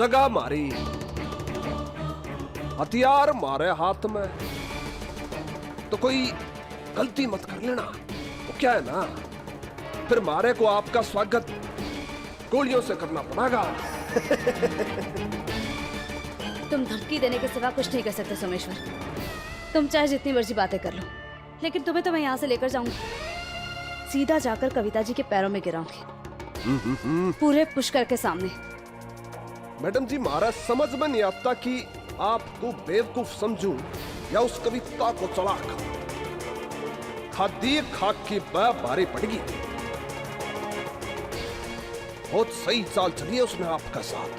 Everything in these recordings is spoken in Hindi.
जगह मारी, हथियार मारे हाथ में, तो कोई गलती मत कर लेना। वो क्या है ना, फिर मारे को आपका स्वागत गोलियों से करना पड़ेगा। तुम धमकी देने के सिवा कुछ नहीं कर सकते सोमेश्वर। तुम चाहे जितनी मर्जी बातें कर लो, लेकिन तुम्हें तो मैं यहाँ से लेकर जाऊंगी, सीधा जाकर कविता जी के पैरों में गिराऊंगी, पूरे पुष्कर के सामने। मैडम जी, महाराज समझ में नहीं आता कि आपको बेवकूफ समझूं या उस कविता को चलाक। खादी खाक की भारी पड़ेगी। बहुत सही चाल चली है उसने आपका साथ।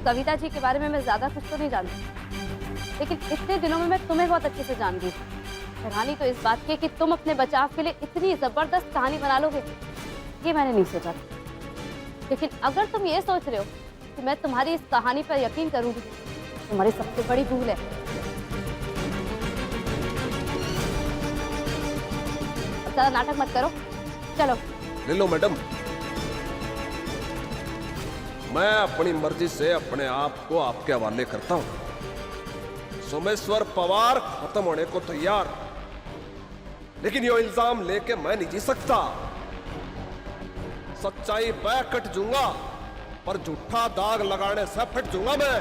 कविता जी के बारे में मैं ज्यादा कुछ तो नहीं जानती, लेकिन इतने दिनों में मैं तुम्हें बहुत अच्छे से जान गई। हैरानी तो इस बात की कि तुम अपने बचाव के लिए इतनी जबरदस्त कहानी बना लोगे, ये मैंने नहीं सोचा। लेकिन अगर तुम ये सोच रहे हो कि मैं तुम्हारी इस कहानी पर यकीन करूंगी, तुम्हारी सबसे बड़ी भूल है। ज्यादा नाटक मत करो, चलो। ले लो मैडम, मैं अपनी मर्जी से अपने आप को आपके हवाले करता हूं। सोमेश्वर पवार खत्म होने को तैयार, लेकिन ये इल्जाम लेके मैं नहीं जी सकता। सच्चाई मैं कट जूंगा, पर झूठा दाग लगाने से फट जूंगा मैं।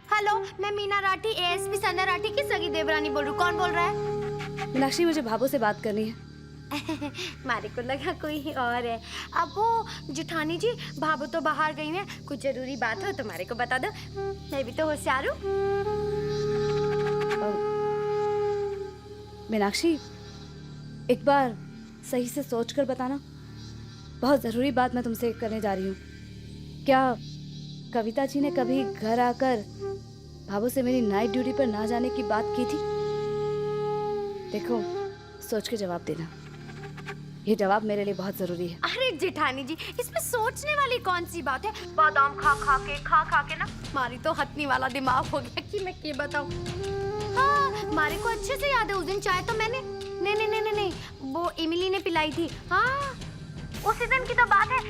हेलो, मैं मीना राठी, एएसपी संध्या राठी की सगी देवरानी बोल रही हूँ। कौन बोल रहा है? मीनाक्षी, मुझे भाभो से बात करनी है। मारे को लगा कोई और है। अब वो जेठानी जी, भाभो तो बाहर गई हैं, कुछ जरूरी बात हो तो मारे को बता दो, मैं भी तो होशियार हूँ। मीनाक्षी, एक बार सही से सोचकर बताना, बहुत जरूरी बात मैं तुमसे करने जा रही हूँ। क्या कविता जी ने कभी घर आकर भाभो से मेरी नाइट ड्यूटी पर ना जाने की बात की थी? देखो, सोच के जवाब देना, ये जवाब मेरे लिए बहुत जरूरी है। अरे जेठानी जी, इसमें सोचने वाली कौन सी बात है? बादाम खा खा के ना मारी तो हथनी वाला दिमाग हो गया कि मैं क्या बताऊं। हाँ, मारे को अच्छे से याद है, उस दिन चाय तो मैंने नहीं, वो इमली ने पिलाई थी। हाँ, उसी दिन की तो बात है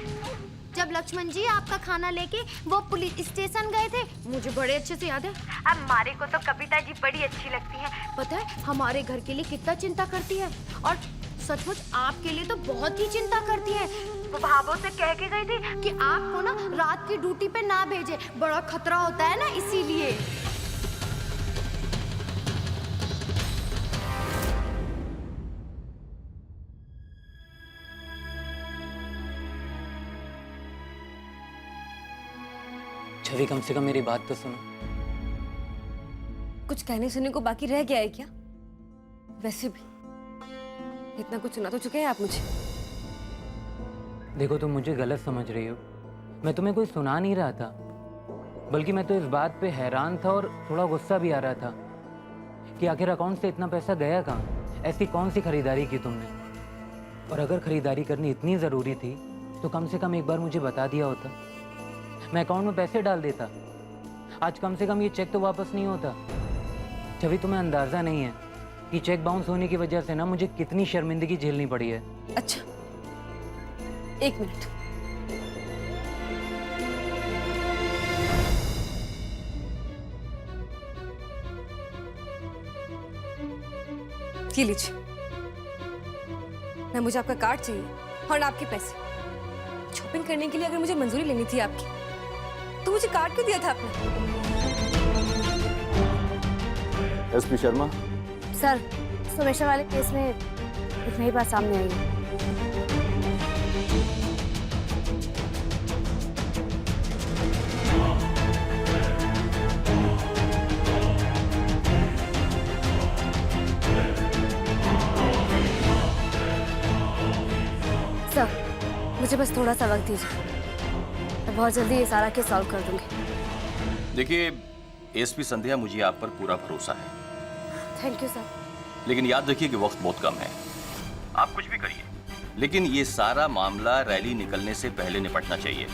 जब लक्ष्मण जी आपका खाना लेके वो पुलिस स्टेशन गए थे, मुझे बड़े अच्छे से याद है। अब मारे को तो कविता जी बड़ी अच्छी लगती है, पता है हमारे घर के लिए कितना चिंता करती है, और सचमुच आपके लिए तो बहुत ही चिंता करती है। वो भाभो से कह के गई थी कि आपको ना रात की ड्यूटी पे ना भेजे, बड़ा खतरा होता है ना, इसीलिए। छवि, कम से कम मेरी बात तो सुनो। कुछ कहने सुनने को बाकी रह गया है क्या? वैसे भी इतना कुछ सुना तो चुके हैं आप मुझे। देखो, तुम मुझे गलत समझ रही हो। मैं तुम्हें कोई सुना नहीं रहा था, बल्कि मैं तो इस बात पे हैरान था और थोड़ा गुस्सा भी आ रहा था कि आखिर अकाउंट से इतना पैसा गया कहाँ। ऐसी कौन सी खरीदारी की तुमने? और अगर खरीदारी करनी इतनी ज़रूरी थी तो कम से कम एक बार मुझे बता दिया होता, मैं अकाउंट में पैसे डाल देता। आज कम से कम ये चेक तो वापस नहीं होता। छवि, तुम्हें अंदाज़ा नहीं है कि चेक बाउंस होने की वजह से ना मुझे कितनी शर्मिंदगी झेलनी पड़ी है। अच्छा, एक मिनट। ये लीजिए, मैं मुझे आपका कार्ड चाहिए और आपके पैसे। शॉपिंग करने के लिए अगर मुझे मंजूरी लेनी थी आपकी, तो मुझे कार्ड क्यों दिया था आपने? एसपी शर्मा। सर, सोमेश्वर वाले केस में एक नई बात सामने आई है। सर, मुझे बस थोड़ा सा वक्त दीजिए, मैं बहुत जल्दी ये सारा केस सॉल्व कर दूंगी। देखिए एसपी संध्या, मुझे आप पर पूरा भरोसा है। Thank you sir. लेकिन याद रखिए कि वक्त बहुत कम है। आप कुछ भी करिए, लेकिन ये सारा मामला रैली निकलने से पहले निपटना चाहिए।